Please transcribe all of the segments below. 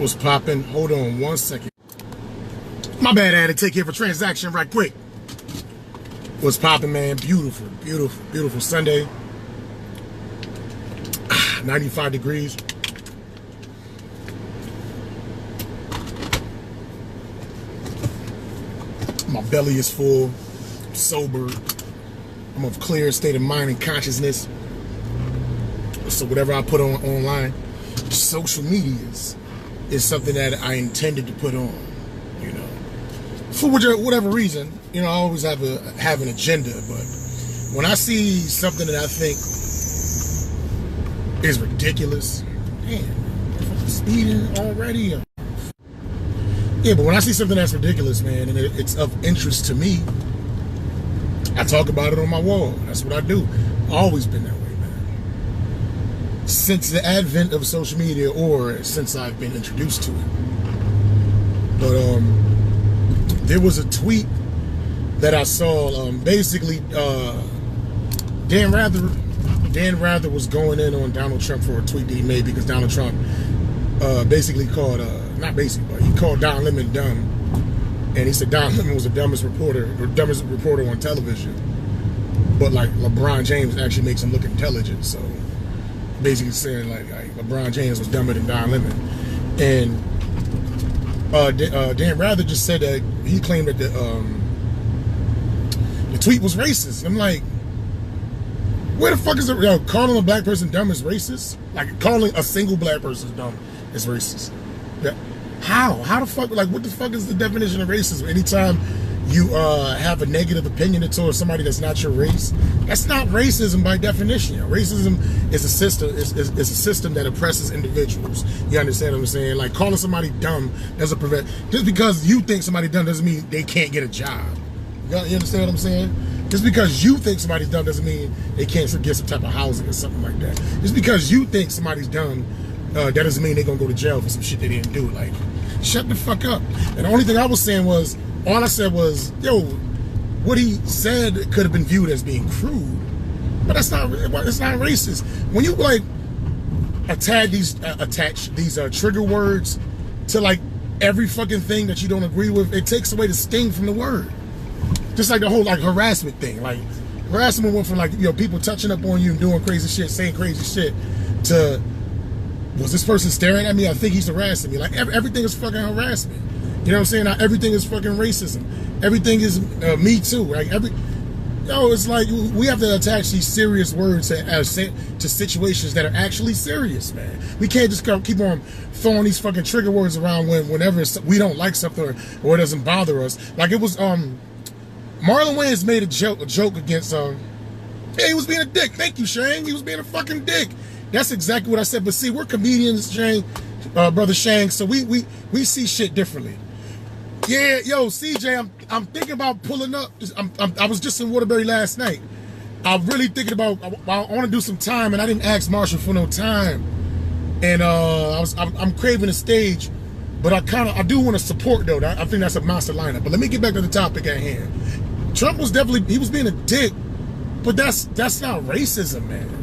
What's popping? Hold on 1 second. My bad, I had to take care of a transaction right quick. What's popping, man? Beautiful, beautiful, beautiful Sunday. 95 degrees. My belly is full, I'm sober. I'm of clear state of mind and consciousness. So whatever I put on online, social medias is something that I intended to put on, you know, for whatever reason. You know, I always have an agenda, but when I see something that I think is ridiculous, man, I'm speeding already. Yeah, but when I see something that's ridiculous, man, and it's of interest to me, I talk about it on my wall. That's what I do. Always been that way, man. Since the advent of social media, or since I've been introduced to it. But there was a tweet that I saw. Basically, Dan Rather was going in on Donald Trump for a tweet that he made because Donald Trump basically called, not basically, but he called Don Lemon dumb. And he said Don Lemon was the dumbest reporter on television. But like LeBron James actually makes him look intelligent. So basically saying like LeBron James was dumber than Don Lemon. And Dan Rather just said that he claimed that the tweet was racist. I'm like, where the fuck is it? Yo, calling a black person dumb is racist? Like calling a single black person dumb is racist. Yeah. How the fuck, like what the fuck is the definition of racism? Anytime you have a negative opinion towards somebody that's not your race, that's not racism by definition. Racism is a system, is a system that oppresses individuals. You understand what I'm saying? Like calling somebody dumb doesn't prevent, just because you think somebody dumb doesn't mean they can't get a job. You understand what I'm saying? Just because you think somebody's dumb doesn't mean they can't get some type of housing or something like that. Just because you think somebody's dumb, that doesn't mean they're gonna go to jail for some shit they didn't do. Like, shut the fuck up. And the only thing I was saying was, all I said was, yo, what he said could have been viewed as being crude, but it's not racist. When you like attach these trigger words to like every fucking thing that you don't agree with, it takes away the sting from the word. Just like the whole like harassment thing. Like harassment went from like, you know, people touching up on you and doing crazy shit, saying crazy shit, to, was this person staring at me? I think he's harassing me. Like everything is fucking harassment. You know what I'm saying? Now, everything is fucking racism. Everything is me too. Like it's like we have to attach these serious words to situations that are actually serious, man. We can't just keep on throwing these fucking trigger words around whenever we don't like something or it doesn't bother us. Like it was Marlon Wayans made a joke against yeah, he was being a dick. Thank you, Shane. He was being a fucking dick. That's exactly what I said. But see, we're comedians, Shane, brother Shane, so we see shit differently. Yeah, yo, CJ, I'm thinking about pulling up. I was just in Waterbury last night. I'm really thinking about, I want to do some time, and I didn't ask Marshall for no time. And I'm craving a stage, but I do want to support though. I think that's a monster lineup. But let me get back to the topic at hand. Trump was he was being a dick, but that's not racism, man.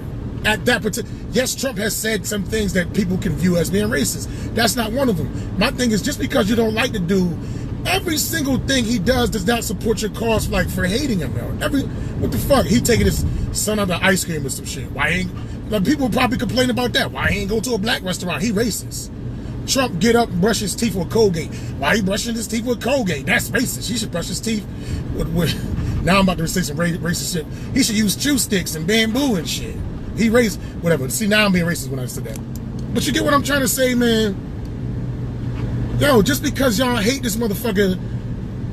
At that particular, yes, Trump has said some things that people can view as being racist. That's not one of them. My thing is, just because you don't like the dude, every single thing he does not support your cause, like for hating him. What the fuck? He taking his son out of ice cream or some shit. Why ain't? Like, people probably complain about that. Why he ain't go to a black restaurant? He racist. Trump get up and brush his teeth with Colgate. Why he brushing his teeth with Colgate? That's racist. He should brush his teeth with now I'm about to say some racist shit. He should use chew sticks and bamboo and shit. He racist, whatever. See, now I'm being racist when I said that. But you get what I'm trying to say, man? Yo, just because y'all hate this motherfucker,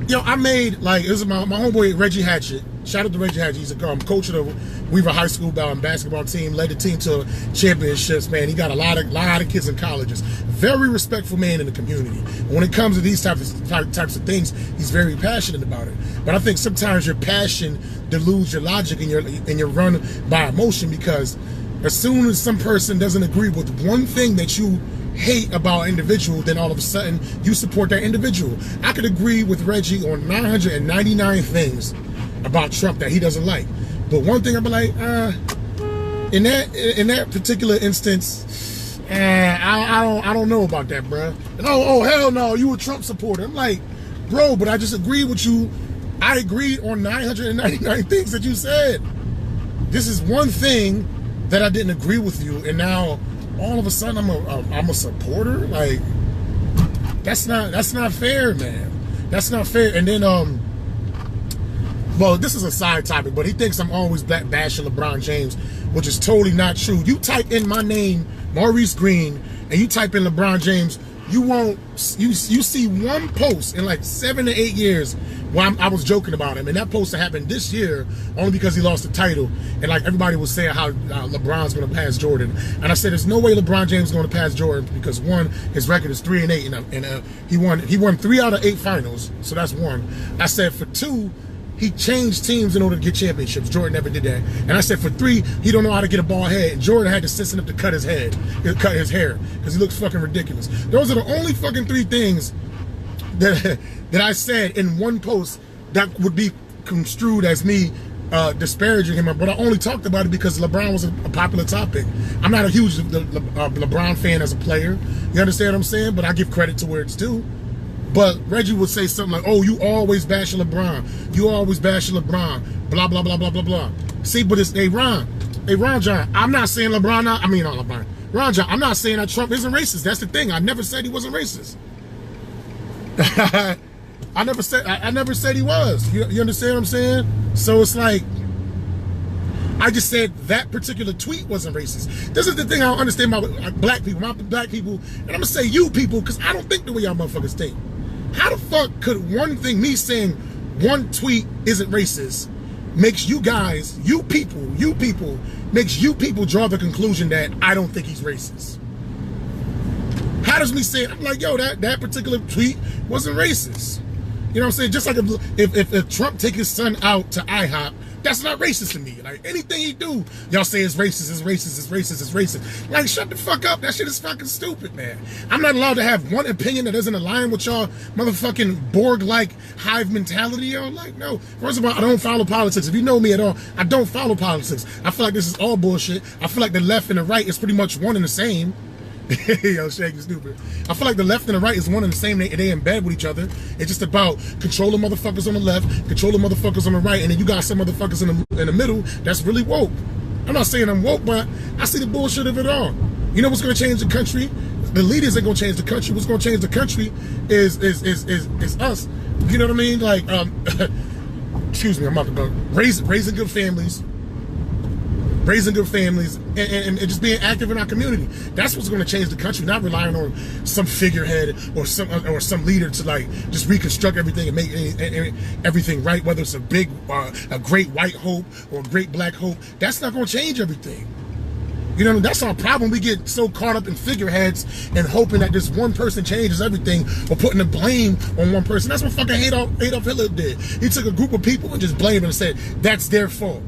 yo, I made, like, this is my homeboy Reggie Hatchett. Shout out to Reggie Hatchett. He's a coach of the Weaver High School basketball team, led the team to championships, man. He got a lot of kids in colleges. Very respectful man in the community. When it comes to these types of things, he's very passionate about it. But I think sometimes your passion deludes your logic and you're run by emotion, because as soon as some person doesn't agree with one thing that you hate about an individual, then all of a sudden you support that individual. I could agree with Reggie on 999 things about Trump that he doesn't like, but one thing I'd be like, in that particular instance, And I don't know about that, bro. And oh hell no, you a Trump supporter. I'm like, bro, but I just agreed with you. I agreed on 999 things that you said. This is one thing that I didn't agree with you, and now all of a sudden I'm a supporter. Like, that's not fair, man. That's not fair. And then well, this is a side topic, but he thinks I'm always bashing LeBron James, which is totally not true. You type in my name, Maurice Green, and you type in LeBron James, you see one post in like 7 to 8 years where I was joking about him, and that post happened this year only because he lost the title, and like everybody was saying how LeBron's going to pass Jordan, and I said there's no way LeBron James is going to pass Jordan because one, his record is 3-8, and he won 3 out of 8 finals, so that's one. I said for 2, he changed teams in order to get championships. Jordan never did that. And I said for 3, he don't know how to get a ball head. And Jordan had to sense enough to cut his hair, because he looks fucking ridiculous. Those are the only fucking 3 things that I said in one post that would be construed as me disparaging him. But I only talked about it because LeBron was a popular topic. I'm not a huge LeBron fan as a player. You understand what I'm saying? But I give credit to where it's due. But Reggie would say something like, oh, you always bashing LeBron. You always bashing LeBron. Blah, blah, blah, blah, blah, blah. See, but it's, hey, Ron John, I'm not saying LeBron, not LeBron. Ron John, I'm not saying that Trump isn't racist. That's the thing. I never said he wasn't racist. I never said he was. You understand what I'm saying? So it's like, I just said that particular tweet wasn't racist. This is the thing I don't understand about black people. And I'm going to say you people, because I don't think the way y'all motherfuckers think. How the fuck could one thing, me saying one tweet isn't racist, makes you guys, you people, makes you people draw the conclusion that I don't think he's racist? How does me say, I'm like, yo, that particular tweet wasn't racist. You know what I'm saying? Just like if Trump take his son out to IHOP, that's not racist to me. Like, anything he do, y'all say it's racist, it's racist, it's racist, it's racist. Like, shut the fuck up. That shit is fucking stupid, man. I'm not allowed to have one opinion that doesn't align with y'all motherfucking Borg-like hive mentality, yo. Like, no. First of all, I don't follow politics. If you know me at all, I don't follow politics. I feel like this is all bullshit. I feel like the left and the right is pretty much one and the same. Yo, Shaggy stupid. I feel like the left and the right is one and the same. They in bed with each other. It's just about controlling motherfuckers on the left, controlling motherfuckers on the right, and then you got some motherfuckers in the middle that's really woke. I'm not saying I'm woke, but I see the bullshit of it all. You know what's gonna change the country? The leaders ain't gonna change the country. What's gonna change the country is us. You know what I mean? Like, excuse me, I'm about to go. Raising good families. Raising good families and just being active in our community. That's what's going to change the country, not relying on some figurehead or some leader to like just reconstruct everything and make everything right, whether it's a great white hope or a great black hope. That's not going to change everything. You know, that's our problem. We get so caught up in figureheads and hoping that this one person changes everything or putting the blame on one person. That's what fucking Adolf Hitler did. He took a group of people and just blamed them and said, that's their fault.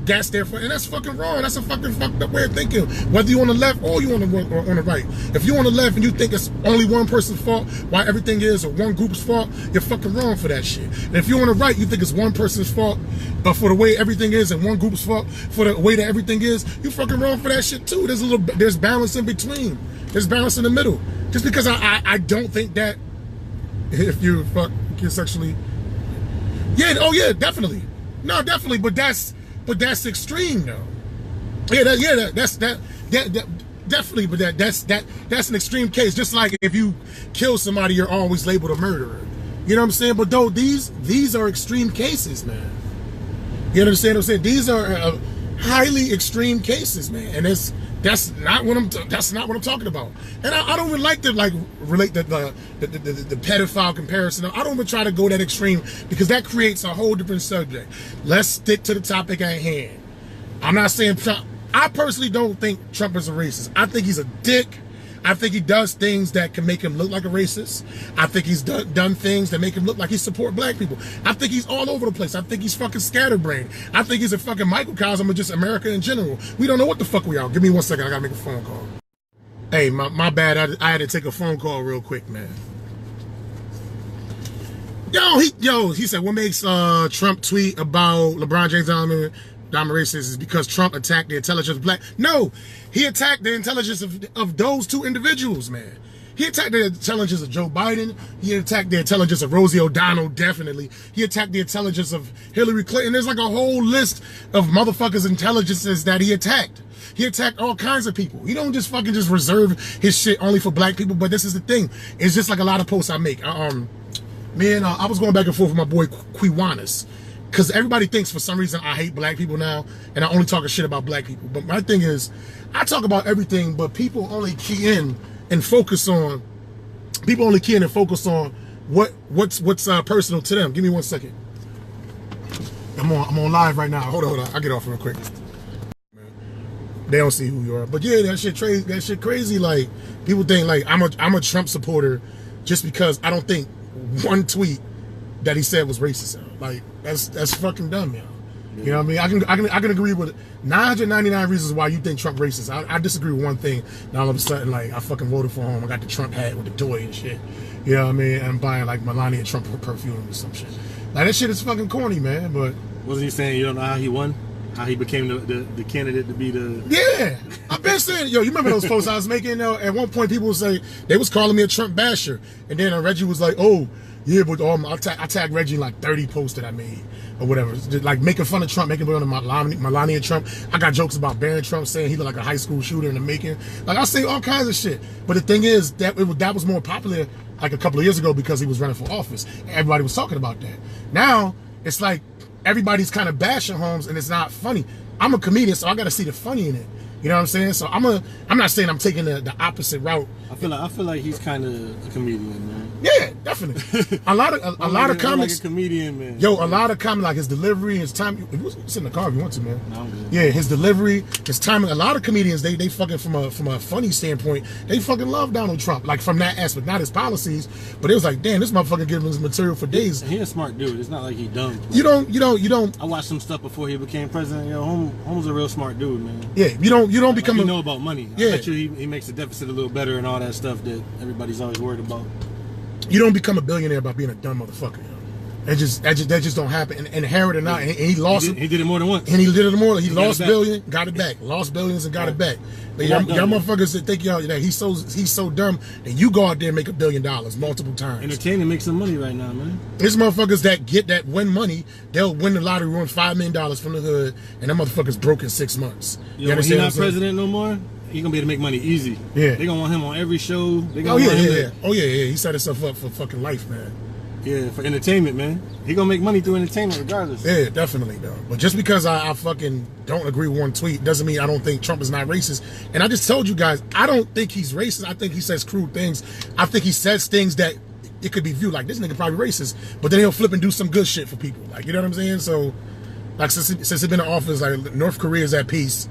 That's their fault. And that's fucking wrong. That's a fucking fucked up way of thinking. Whether you on the left or you on the right. If you on the left and you think it's only one person's fault why everything is, or one group's fault, you're fucking wrong for that shit. And if you on the right, you think it's one person's fault for the way everything is and one group's fault for the way that everything is, you fucking wrong for that shit too. There's balance in between. There's balance in the middle. Just because I don't think that if you get sexually, yeah, oh yeah, definitely. No, definitely, but that's extreme though. That's definitely, but that's an extreme case. Just like if you kill somebody, you're always labeled a murderer. You know what I'm saying? But though these are extreme cases, man. You understand what I'm saying? These are highly extreme cases, man. And that's not what I'm talking about. And I don't even like to relate the pedophile comparison. I don't even try to go that extreme because that creates a whole different subject. Let's stick to the topic at hand. I'm not saying Trump. I personally don't think Trump is a racist. I think he's a dick. I think he does things that can make him look like a racist. I think he's done things that make him look like he support black people. I think he's all over the place. I think he's fucking scatterbrained. I think he's a fucking microcosm of just America in general. We don't know what the fuck we are. Give me 1 second. I gotta make a phone call. Hey, my bad. I had to take a phone call real quick, man. He said, what makes Trump tweet about LeBron James? I'm racist is because Trump attacked the intelligence of black. No, he attacked the intelligence of those two individuals, man. He attacked the intelligence of Joe Biden. He attacked the intelligence of Rosie O'Donnell, definitely. He attacked the intelligence of Hillary Clinton. There's like a whole list of motherfuckers' intelligences that he attacked. He attacked all kinds of people. He don't just fucking just reserve his shit only for black people. But this is the thing. It's just like a lot of posts I make. I was going back and forth with my boy Quiwanis. Because everybody thinks for some reason I hate black people now. And I only talk shit about black people. But my thing is, I talk about everything, but people only key in and focus on what's personal to them. Give me 1 second. I'm on live right now. Hold on. I'll get off real quick. They don't see who you are. But yeah, that shit crazy. Like, people think like I'm a Trump supporter just because I don't think one tweet that he said was racist. Like, that's fucking dumb, yo. You know what I mean? I can agree with 999 reasons why you think Trump racist. I disagree with one thing. Now all of a sudden, like, I fucking voted for him. I got the Trump hat with the toy and shit. You know what I mean? And I'm buying like Melania Trump perfume or some shit. Like, that shit is fucking corny, man. But wasn't he saying you don't know how he won? How he became the candidate to be the... Yeah. I've been saying, yo, you remember those posts I was making? At one point, people would say, they was calling me a Trump basher. And then Reggie was like, oh, yeah, but I tagged Reggie in like 30 posts that I made. Or whatever, like making fun of Trump, making fun of Melania Trump. I got jokes about Barron Trump saying he looked like a high school shooter in the making. Like, I say all kinds of shit. But the thing is that that was more popular like a couple of years ago because he was running for office. Everybody was talking about that. Now it's like everybody's kind of bashing Holmes, and it's not funny. I'm a comedian, so I got to see the funny in it. You know what I'm saying? So I'm not saying I'm taking the opposite route. I feel like he's kind of a comedian, man. Yeah, definitely. a lot of comics. Like a comedian, man. Yo, a lot of comics, like his delivery, his time. Sit in the car if you want to, man. No, I'm good. Yeah, his delivery, his timing. A lot of comedians, they fucking from a funny standpoint, they fucking love Donald Trump. Like, from that aspect, not his policies, but it was like, damn, this motherfucker giving us material for days. He's a smart dude. It's not like he dumb. You don't. I watched some stuff before he became president. Yo, Holmes a real smart dude, man. Yeah, you don't become. You know about money. Yeah. I bet you he makes the deficit a little better and all that stuff that everybody's always worried about. You don't become a billionaire by being a dumb motherfucker. That just don't happen. And Herod or not, and he lost it. He did it more than once. And he did it more. He lost billion, got it back. Lost billions and got it back. But y'all motherfuckers that think y'all that he's so dumb that you go out there and make $1 billion multiple times. Entertainment makes some money right now, man. There's motherfuckers that win money. They'll win the lottery, win $5 million from the hood, and them motherfuckers broke in 6 months. You know, when he's not president no more, he gonna be able to make money easy. Yeah, they gonna want him on every show. Oh yeah. He set himself up for fucking life, man. Yeah, for entertainment, man. He gonna make money through entertainment regardless. Yeah, definitely, though. But just because I fucking don't agree with one tweet doesn't mean I don't think Trump is not racist. And I just told you guys, I don't think he's racist. I think he says crude things. I think he says things that it could be viewed like, this nigga probably racist, but then he'll flip and do some good shit for people. Like, you know what I'm saying? So, like, since he's been in office, like, North Korea is at peace.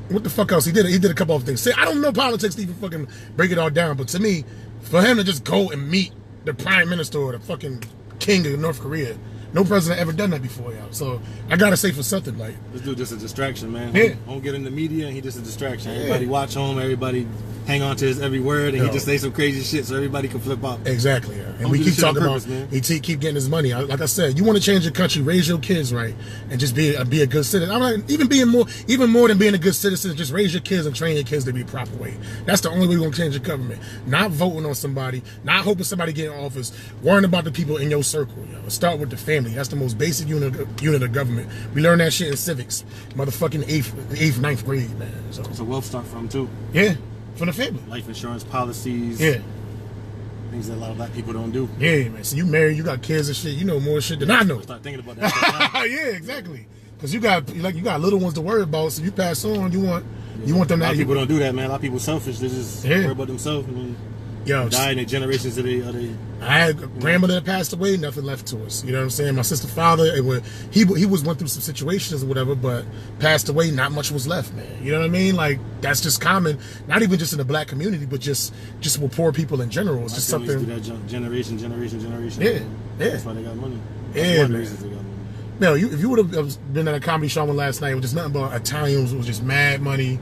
What the fuck else? He did a couple of things. See, I don't know politics to even fucking break it all down, but to me, for him to just go and meet the prime minister or the fucking king of North Korea, no president ever done that before, y'all. So I gotta say for something, like, this dude just a distraction, man. Yeah. Won't get in the media, and he just a distraction. Everybody watch him. Everybody hang on to his every word, and he just say some crazy shit so everybody can flip out. Exactly, yeah. And we keep talking about he keep getting his money. Like I said, you want to change your country, raise your kids right, and just be a good citizen. I'm like, even more than being a good citizen, just raise your kids and train your kids to be the proper way. That's the only way we're gonna change the government. Not voting on somebody, not hoping somebody get in office, worrying about the people in your circle. Start with the family. That's the most basic unit of government. We learned that shit in civics, motherfucking 8th, 9th grade, man. So it's a wealth start from too. Yeah. From the family. Life insurance policies. Yeah. Things that a lot of black people don't do. Yeah, man. So you married, you got kids and shit. You know more shit than I know. Start thinking about that. Yeah, exactly. Because you got little ones to worry about. So you pass on, you want them. A lot of people don't do that, man. A lot of people selfies. They just worry about themselves and then die in their generations. I had a grandmother that passed away, nothing left to us. You know what I'm saying? My sister's father, he went through some situations or whatever, but passed away, not much was left, man. You know what I mean? Like, that's just common, not even just in the black community, but just with poor people in general. It's just something. Do that generation. Yeah. That's why they got money. Yeah, man. No, if you would have been at a comedy show last night, it was just nothing but Italians. It was just mad money.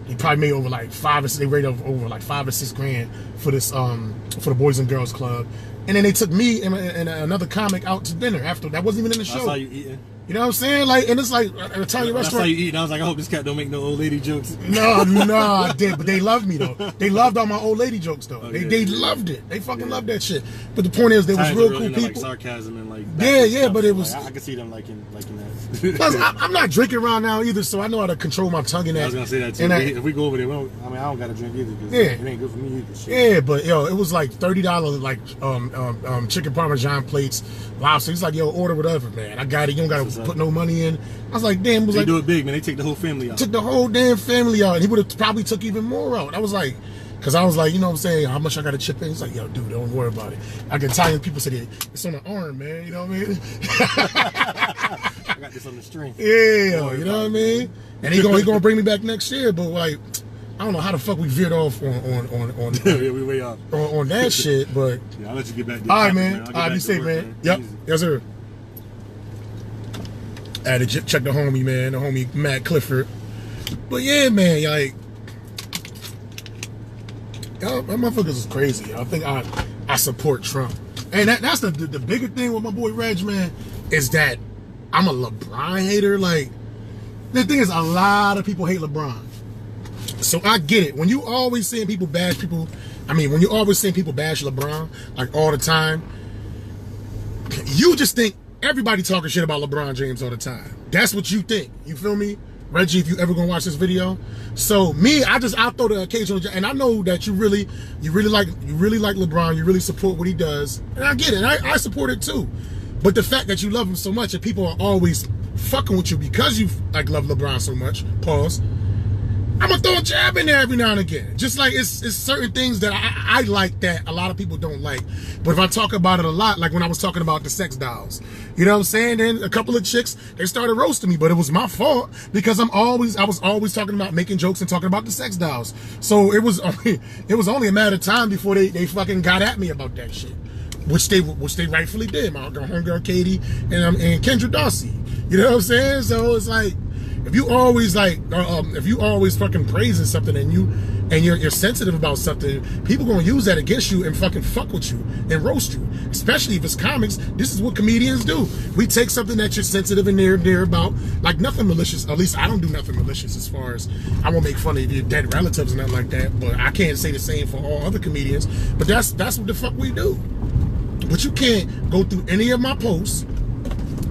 He probably made over like they rated over like $5 or $6 grand for this for the Boys and Girls Club, and then they took me and another comic out to dinner after. That wasn't even in the show. I saw you eating. You know what I'm saying? Like, and it's like an Italian That's how restaurant. you eat. And I was like, I hope this cat don't make no old lady jokes. No, I did, but they loved me though. They loved all my old lady jokes though. Oh, They loved it. They fucking loved that shit. But the point is, they was real cool people. Like sarcasm and like yeah, but it was. Like, I could see them liking that. Plus, I'm not drinking around now either, so I know how to control my tongue in that. I was gonna say that too. If we go over there, I don't gotta drink either. Cause it ain't good for me either. Shit. Yeah, but yo, it was like $30 like chicken parmesan plates, lobster. He's like, yo, order whatever, man. I got it. You don't gotta put no money in. I was like, damn. They do it big, man. They take the whole family out. Took the whole damn family out, and he would have probably took even more out. I was like, because I was like, you know what I'm saying, how much I got to chip in? He's like, yo, dude, don't worry about it. Like Italian people say, it's on the arm, man. You know what I mean? I got this on the string. Yeah, you know what I mean? And he gonna bring me back next year, but like, I don't know how the fuck we veered off on yeah, we way off on that shit, but yeah, I'll let you get back. All right, man. All right, be safe, man. Yep, Easy. yes, sir. I had to check the homie, man, the homie Matt Clifford. But yeah, man, like, y'all, my motherfuckers is crazy. I think I support Trump, and that's the bigger thing with my boy Reg, man, is that I'm a LeBron hater. Like, the thing is, a lot of people hate LeBron. So I get it. When you always seeing people bash people, when you always seeing people bash LeBron, like all the time, you just think everybody talking shit about LeBron James all the time. That's what you think. You feel me? Reggie, if you ever gonna watch this video. So me, I throw the occasional, and I know that you really like LeBron, you really support what he does. And I get it. I support it too. But the fact that you love him so much and people are always fucking with you because you like love LeBron so much, pause, I'm gonna throw a jab in there every now and again. Just like it's certain things that I like that a lot of people don't like. But if I talk about it a lot, like when I was talking about the sex dolls, you know what I'm saying? Then a couple of chicks, they started roasting me, but it was my fault because I was always talking about making jokes and talking about the sex dolls. So it was only a matter of time before they fucking got at me about that shit. Which they rightfully did. My homegirl Katie and Kendra Darcy. You know what I'm saying? So it's like, if you always fucking praising something and you're sensitive about something, people gonna use that against you and fucking fuck with you and roast you. Especially if it's comics. This is what comedians do. We take something that you're sensitive and near about, like nothing malicious. At least I don't do nothing malicious as far as I won't make fun of your dead relatives and nothing like that. But I can't say the same for all other comedians. But that's what the fuck we do. But you can't go through any of my posts.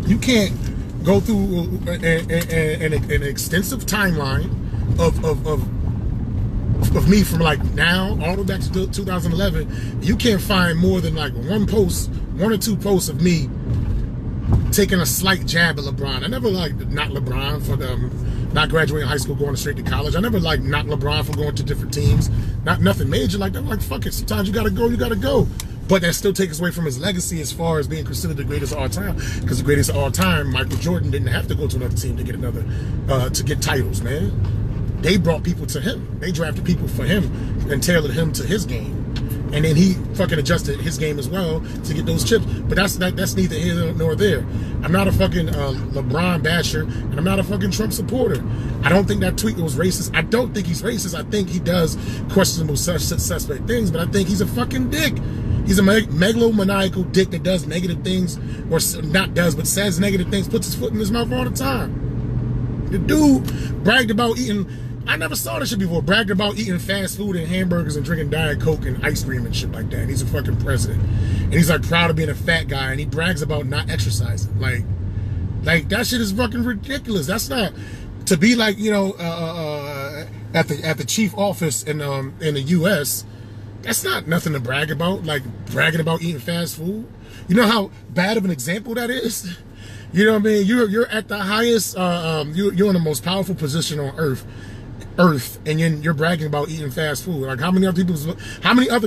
You can't go through an extensive timeline of me from like now all the way back to 2011. You can't find more than like one or two posts of me taking a slight jab at LeBron. I never liked not LeBron for not graduating high school, going straight to college. I never liked not LeBron for going to different teams. Nothing major like that. I'm like, fuck it. Sometimes you gotta go. But that still takes away from his legacy as far as being considered the greatest of all time. Because the greatest of all time, Michael Jordan, didn't have to go to another team to get to get titles, man. They brought people to him. They drafted people for him and tailored him to his game. And then he fucking adjusted his game as well to get those chips. But that's neither here nor there. I'm not a fucking LeBron basher, and I'm not a fucking Trump supporter. I don't think that tweet was racist. I don't think he's racist. I think he does questionable suspect things, but I think he's a fucking dick. He's a megalomaniacal dick that does negative things, or not does, but says negative things, puts his foot in his mouth all the time. The dude bragged about eating, I never saw this shit before, bragged about eating fast food and hamburgers and drinking Diet Coke and ice cream and shit like that. And he's a fucking president. And he's like proud of being a fat guy, and he brags about not exercising. Like that shit is fucking ridiculous. That's not, to be like, you know, at the chief office in the U.S., that's not nothing to brag about, like bragging about eating fast food. You know how bad of an example that is? You know what I mean? You're at the highest, you're in the most powerful position on earth, and you're bragging about eating fast food. Like how many other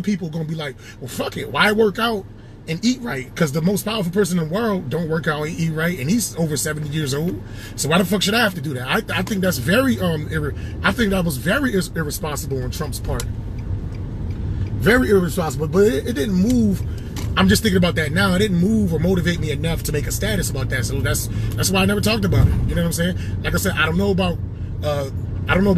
people are gonna be like, well, fuck it, why work out and eat right? Because the most powerful person in the world don't work out and eat right, and he's over 70 years old. So why the fuck should I have to do that? I think that's very I think that was very irresponsible on Trump's part. Very irresponsible, but it didn't move. I'm just thinking about that now. It didn't move or motivate me enough to make a status about that. So that's why I never talked about it. You know what I'm saying? Like I said, I don't know about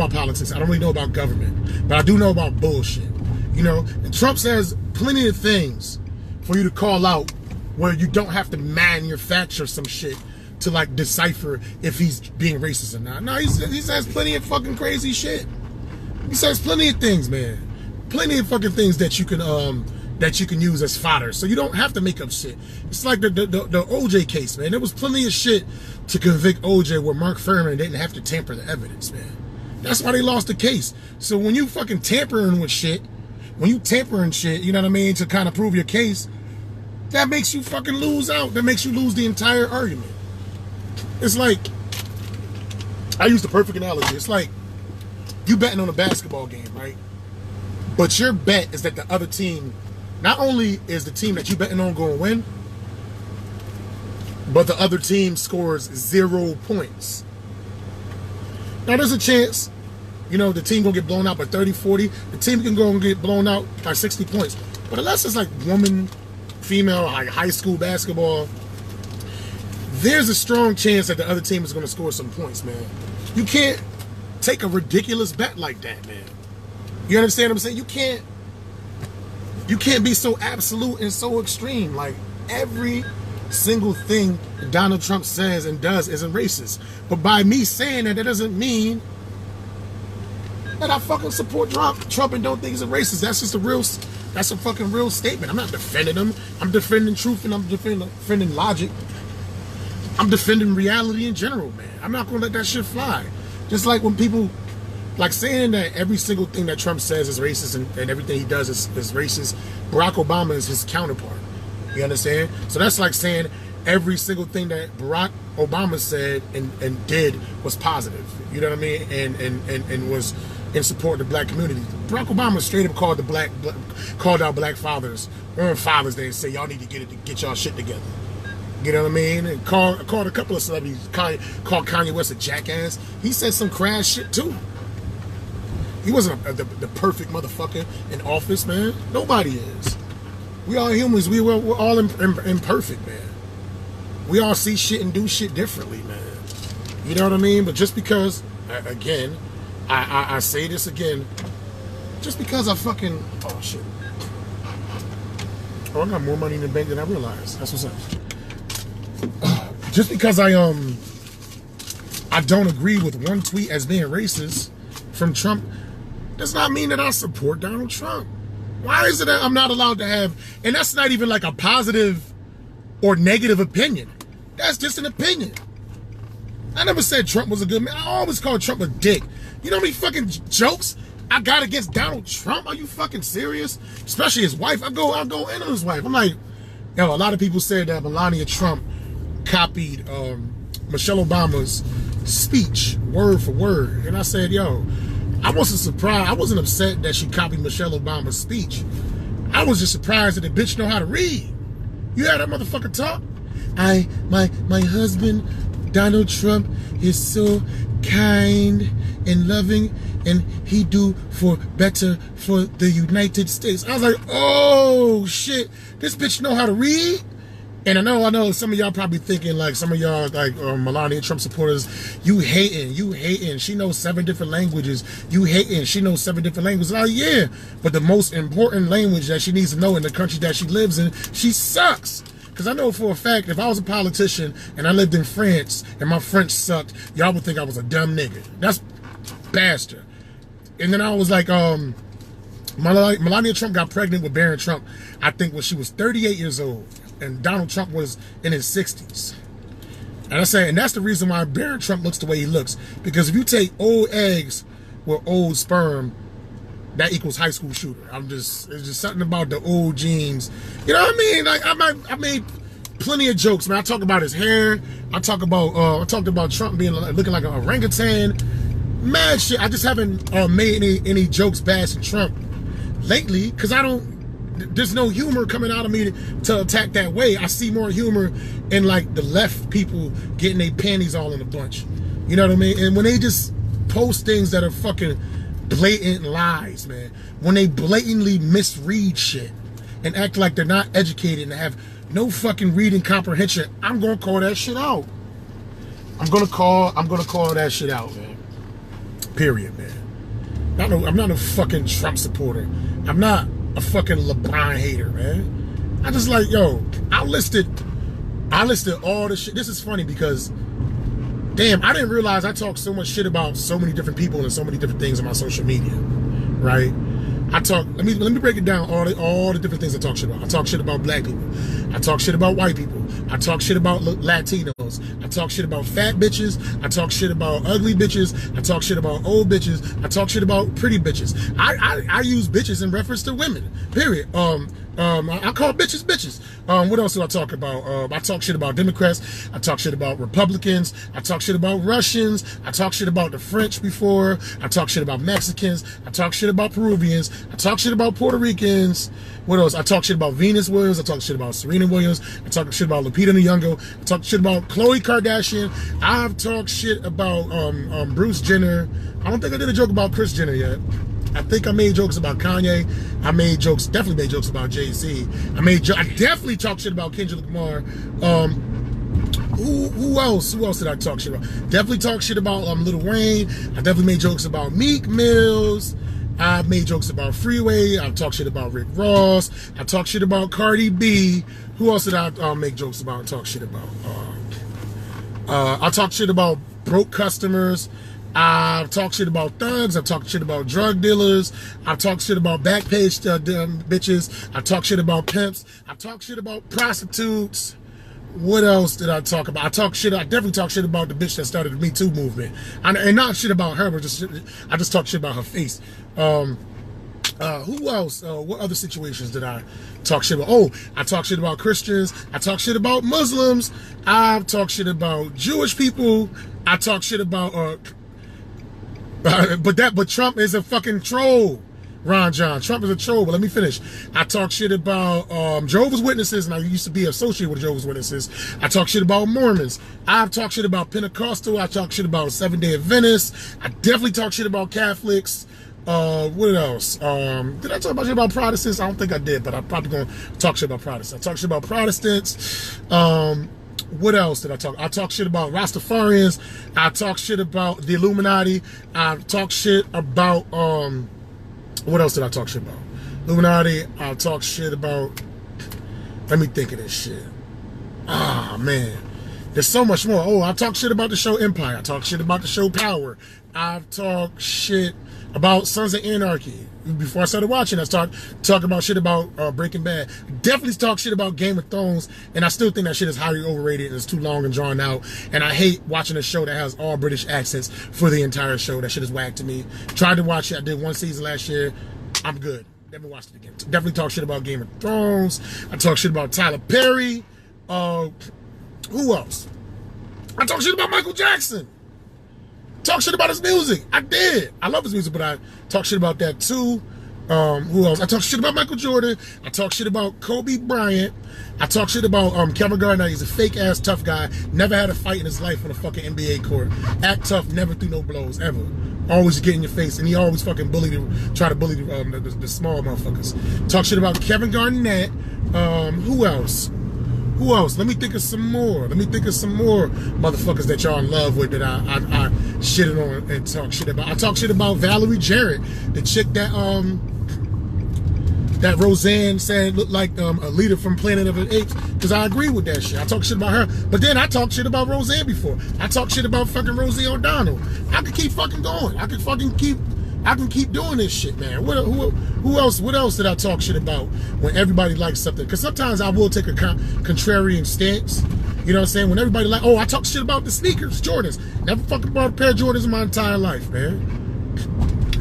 politics. I don't really know about government, but I do know about bullshit. You know, and Trump says plenty of things for you to call out where you don't have to manufacture some shit to like decipher if he's being racist or not. No, he says plenty of fucking crazy shit. He says plenty of things, man. Plenty of fucking things that you can use as fodder. So you don't have to make up shit. It's like the OJ case, man. There was plenty of shit to convict OJ where Mark Fuhrman didn't have to tamper the evidence, man. That's why they lost the case. So when you fucking tampering with shit, when you tampering shit, you know what I mean, to kind of prove your case, that makes you fucking lose out. That makes you lose the entire argument. It's like, I use the perfect analogy. It's like you betting on a basketball game, right? But your bet is that the other team, not only is the team that you betting on going to win, but the other team scores 0 points. Now there's a chance, you know, the team gonna get blown out by 30, 40. The team can go and get blown out by 60 points. But unless it's like woman, female, like high school basketball, there's a strong chance that the other team is gonna score some points, man. You can't take a ridiculous bet like that, man. You understand what I'm saying? You can't be so absolute and so extreme. Like, every single thing Donald Trump says and does isn't racist. But by me saying that doesn't mean that I fucking support Trump and don't think he's a racist. That's a fucking real statement. I'm not defending him. I'm defending truth and I'm defending logic. I'm defending reality in general, man. I'm not gonna let that shit fly. Just like when people like saying that every single thing that Trump says is racist and everything he does is racist. Barack Obama is his counterpart. You understand? So that's like saying every single thing that Barack Obama said and did was positive. You know what I mean? And was in support of the black community. Barack Obama straight up called out black fathers on Father's Day and said, y'all need to get y'all shit together. You know what I mean? And called a couple of celebrities, called Kanye West a jackass. He said some crass shit too. He wasn't the perfect motherfucker in office, man. Nobody is. We all humans. We're all imperfect, man. We all see shit and do shit differently, man. You know what I mean? But just because, again, I say this again, just because I fucking, oh shit. Oh, I got more money in the bank than I realized. That's what's up. Just because I don't agree with one tweet as being racist from Trump does not mean that I support Donald Trump. Why is it that I'm not allowed to have, and that's not even like a positive or negative opinion. That's just an opinion. I never said Trump was a good man. I always called Trump a dick. You know how many fucking jokes I got against Donald Trump? Are you fucking serious? Especially his wife. I'll go in on his wife. I'm like, yo, a lot of people said that Melania Trump copied Michelle Obama's speech word for word. And I said, yo, I wasn't surprised. I wasn't upset that she copied Michelle Obama's speech. I was just surprised that the bitch know how to read. You heard that motherfucker talk? My husband, Donald Trump, is so kind and loving, and he do for better for the United States. I was like, oh shit, this bitch know how to read? And I know some of y'all probably thinking, like, some of y'all, like, Melania Trump supporters, you hating. She knows 7 different languages. You hating. She knows 7 different languages. Oh, yeah. But the most important language that she needs to know in the country that she lives in, she sucks. Because I know for a fact, if I was a politician and I lived in France and my French sucked, y'all would think I was a dumb nigga. That's bastard. And then I was like, Melania Trump got pregnant with Barron Trump, I think when she was 38 years old. And Donald Trump was in his 60s. And I say, and that's the reason why Barron Trump looks the way he looks. Because if you take old eggs with old sperm, that equals high school shooter. It's just something about the old genes. You know what I mean? Like, I made plenty of jokes, man. I talk about his hair. I talked about Trump being looking like an orangutan. Mad shit. I just haven't made any jokes bashing Trump lately, because there's no humor coming out of me to attack that way. I see more humor in, like, the left people getting their panties all in a bunch. You know what I mean? And when they just post things that are fucking blatant lies, man. When they blatantly misread shit and act like they're not educated and have no fucking reading comprehension, I'm gonna call that shit out. I'm gonna call that shit out, man. Period, man. I'm not a fucking Trump supporter. I'm not a fucking LeBron hater, man. I just like, yo, I listed I listed all the shit. This is funny because, damn, I didn't realize I talk so much shit about so many different people and so many different things on my social media, right? I talk. Let me break it down. All the different things I talk shit about. I talk shit about black people. I talk shit about white people. I talk shit about Latinos. I talk shit about fat bitches. I talk shit about ugly bitches. I talk shit about old bitches. I talk shit about pretty bitches. I use bitches in reference to women. Period. I call bitches bitches. What else do I talk about? I talk shit about Democrats. I talk shit about Republicans. I talk shit about Russians. I talk shit about the French before. I talk shit about Mexicans. I talk shit about Peruvians. I talk shit about Puerto Ricans. What else? I talk shit about Venus Williams. I talk shit about Serena Williams. I talk shit about Lupita Nyong'o. I talk shit about Khloe Kardashian. I've talked shit about Bruce Jenner. I don't think I did a joke about Kris Jenner yet. I think I made jokes about Kanye. I made jokes, definitely made jokes about Jay-Z. I definitely talked shit about Kendrick Lamar. Who else? Who else did I talk shit about? Definitely talk shit about Lil Wayne. I definitely made jokes about Meek Mills. I made jokes about Freeway. I talked shit about Rick Ross. I talked shit about Cardi B. Who else did I make jokes about and talk shit about? I talked shit about broke customers. I've talked shit about thugs. I've talked shit about drug dealers. I've talked shit about backpage bitches. I've talked shit about pimps. I've talked shit about prostitutes. What else did I talk about? I definitely talked shit about the bitch that started the Me Too movement. And not shit about her, but I just talked shit about her face. Who else? What other situations did I talk shit about? Oh, I talked shit about Christians. I talked shit about Muslims. I've talked shit about Jewish people. I talked shit about but Trump is a fucking troll, Ron John. Trump is a troll, but let me finish. I talk shit about Jehovah's Witnesses, and I used to be associated with Jehovah's Witnesses. I talk shit about Mormons. I've talked shit about Pentecostal. I talk shit about Seventh-day Adventists. I definitely talk shit about Catholics. What else? Did I talk about shit about Protestants? I don't think I did, but I'm probably going to talk shit about Protestants. I talk shit about Protestants. What else did I talk? I talk shit about Rastafarians. I talk shit about the Illuminati. I talk shit about what else did I talk shit about? Illuminati. I talk shit about. Let me think of this shit. Ah, man, there's so much more. Oh, I talk shit about the show Empire. I talk shit about the show Power. I've talked shit about Sons of Anarchy. Before I started watching, I started talking about shit about Breaking Bad. Definitely talk shit about Game of Thrones, and I still think that shit is highly overrated and it's too long and drawn out. And I hate watching a show that has all British accents for the entire show. That shit is whack to me. Tried to watch it. I did one season last year. I'm good. Never watched it again. Definitely talk shit about Game of Thrones. I talk shit about Tyler Perry. Who else? I talk shit about Michael Jackson. Talk shit about his music. I did. I love his music, but I talk shit about that too. Who else? I talk shit about Michael Jordan. I talk shit about Kobe Bryant. I talk shit about Kevin Garnett. He's a fake ass tough guy. Never had a fight in his life on a fucking NBA court. Act tough, never threw no blows ever. Always get in your face, and he always fucking try to bully the small motherfuckers. Talk shit about Kevin Garnett. Who else? Who else? Let me think of some more. Let me think of some more motherfuckers that y'all in love with that I shitted on and talk shit about. I talk shit about Valerie Jarrett, the chick that that Roseanne said looked like a leader from Planet of the Apes, because I agree with that shit. I talk shit about her, but then I talked shit about Roseanne before. I talk shit about fucking Rosie O'Donnell. I could keep fucking going. I can keep doing this shit, man. Who else? What else did I talk shit about when everybody likes something? Because sometimes I will take a contrarian stance. You know what I'm saying? When everybody like, oh, I talk shit about the sneakers, Jordans. Never fucking bought a pair of Jordans in my entire life, man.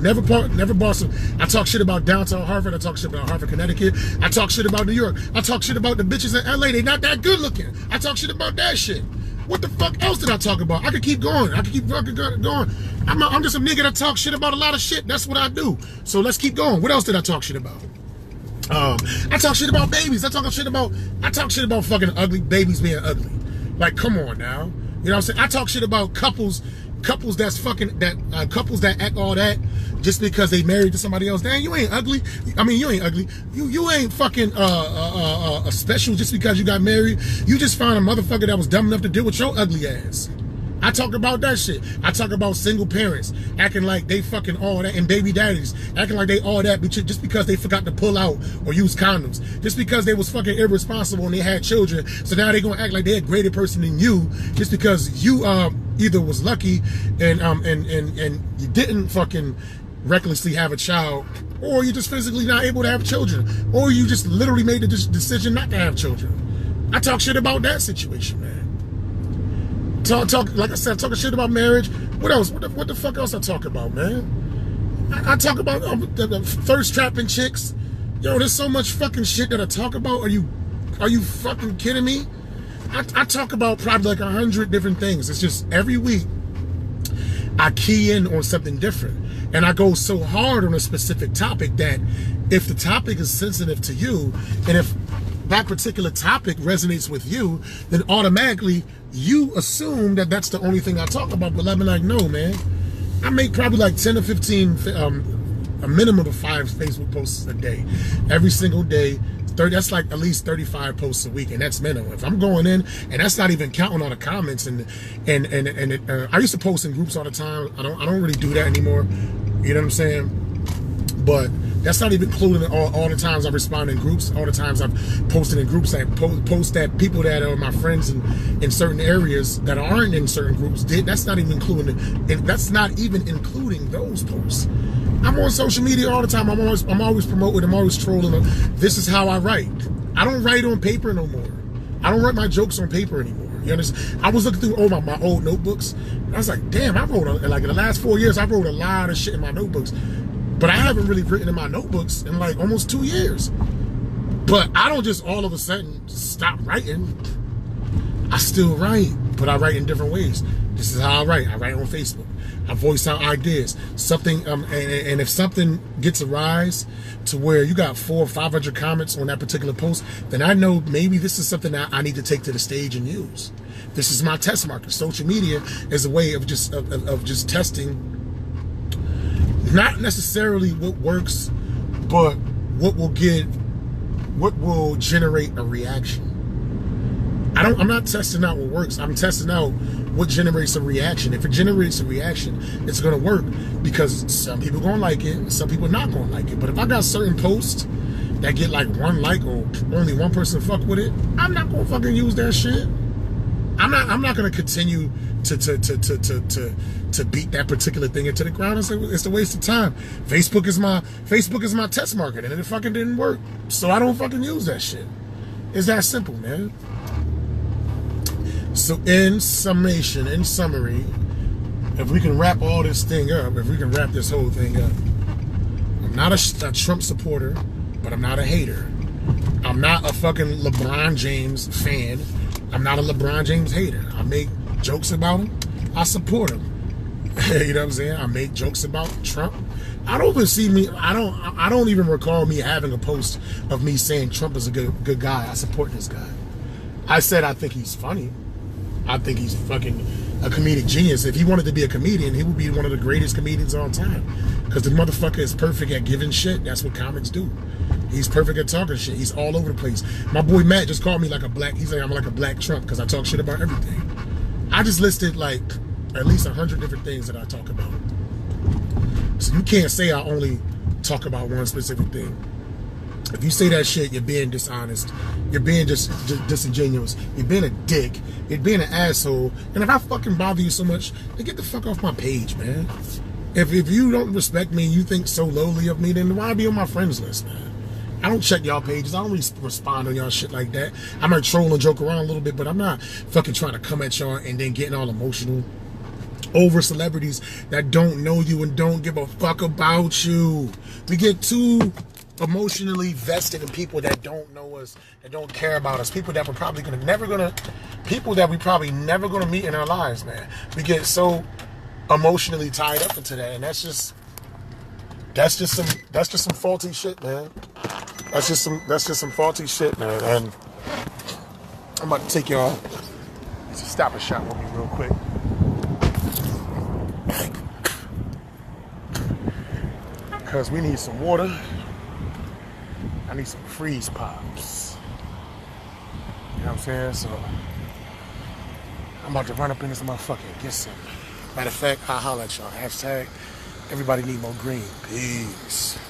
Never bought some. I talk shit about downtown Harvard. I talk shit about Harvard, Connecticut. I talk shit about New York. I talk shit about the bitches in LA. They not that good looking. I talk shit about that shit. What the fuck else did I talk about? I could keep going. I could keep fucking going. I'm just a nigga that talks shit about a lot of shit. That's what I do. So let's keep going. What else did I talk shit about? I talk shit about babies. I talk shit about fucking ugly babies being ugly. Like, come on now. You know what I'm saying? I talk shit about couples that's fucking couples that act all that just because they married to somebody else. Damn, you ain't ugly. I mean, you ain't ugly. You ain't fucking special just because you got married. You just found a motherfucker that was dumb enough to deal with your ugly ass. I talk about that shit. I talk about single parents acting like they fucking all that, and baby daddies acting like they all that just because they forgot to pull out or use condoms. Just because they was fucking irresponsible and they had children, so now they gonna act like they're a greater person than you just because you either was lucky and you didn't fucking recklessly have a child, or you're just physically not able to have children, or you just literally made the decision not to have children. I talk shit about that situation, man. Talk like I said, talking shit about marriage. What else? What the fuck else I talk about, man? I talk about the thirst trapping chicks. Yo, there's so much fucking shit that I talk about. Are you fucking kidding me? I talk about probably like 100 different things. It's just every week I key in on something different. And I go so hard on a specific topic that if the topic is sensitive to you, and if that particular topic resonates with you, then automatically you assume that that's the only thing I talk about. But I'm like, no, man. I make probably like 10 to 15, a minimum of 5 Facebook posts a day. Every single day. That's like at least 35 posts a week, and that's minimum. If I'm going in, and that's not even counting all the comments and I used to post in groups all the time. I don't really do that anymore. You know what I'm saying? But that's not even including all the times I respond in groups, all the times I've posted in groups, I post that people that are my friends in certain areas that aren't in certain groups did. That's not even including, and that's not even including those posts. I'm on social media all the time. I'm always promoting. I'm always trolling. This is how I write. I don't write on paper no more. I don't write my jokes on paper anymore. You understand? I was looking through all my old notebooks, and I was like, damn, I wrote, like in the last 4 years, I wrote a lot of shit in my notebooks. But I haven't really written in my notebooks in like almost 2 years. But I don't just all of a sudden stop writing. I still write, but I write in different ways. This is how I write. I write on Facebook. I voice out ideas. Something, and if something gets a rise to where you got 400 or 500 comments on that particular post, then I know maybe this is something that I need to take to the stage and use. This is my test market. Social media is a way of just testing, not necessarily what works, but what will generate a reaction. I'm not testing out what works. I'm testing out what generates a reaction. If it generates a reaction, it's gonna work because some people gonna like it, some people not gonna like it. But if I got certain posts that get like 1 like or only 1 person fuck with it, I'm not gonna fucking use that shit. I'm not gonna continue to beat that particular thing into the ground. It's a waste of time. Facebook is my test market, and it fucking didn't work, so I don't fucking use that shit. It's that simple, man. So in summation, in summary, if we can wrap all this thing up, if we can wrap this whole thing up, I'm not a Trump supporter, but I'm not a hater. I'm not a fucking LeBron James fan. I'm not a LeBron James hater. I make jokes about him. I support him. You know what I'm saying? I make jokes about Trump. I don't even recall me having a post of me saying Trump is a good guy. I support this guy. I said I think he's funny. I think he's fucking a comedic genius. If he wanted to be a comedian, he would be one of the greatest comedians of all time. Because the motherfucker is perfect at giving shit. That's what comics do. He's perfect at talking shit. He's all over the place. My boy Matt just called me like he's like, I'm like a black Trump because I talk shit about everything. I just listed like at least 100 different things that I talk about. So you can't say I only talk about one specific thing. If you say that shit, you're being dishonest. You're being just disingenuous. You're being a dick. You're being an asshole. And if I fucking bother you so much, then get the fuck off my page, man. If you don't respect me and you think so lowly of me, then why be on my friends list, man? I don't check y'all pages. I don't really respond on y'all shit like that. I might troll and joke around a little bit, but I'm not fucking trying to come at y'all and then getting all emotional over celebrities that don't know you and don't give a fuck about you. We get too emotionally vested in people that don't know us, that don't care about us, people that we're probably people that we probably never gonna meet in our lives, man. We get so emotionally tied up into that, and that's just some faulty shit, man. That's just some faulty shit, man. And I'm about to take y'all to Stop and Shop with me real quick. Because we need some water. I need some freeze pops. You know what I'm saying? So I'm about to run up in this motherfucker and get some. Matter of fact, I'll holler at y'all. Hashtag everybody need more green. Peace.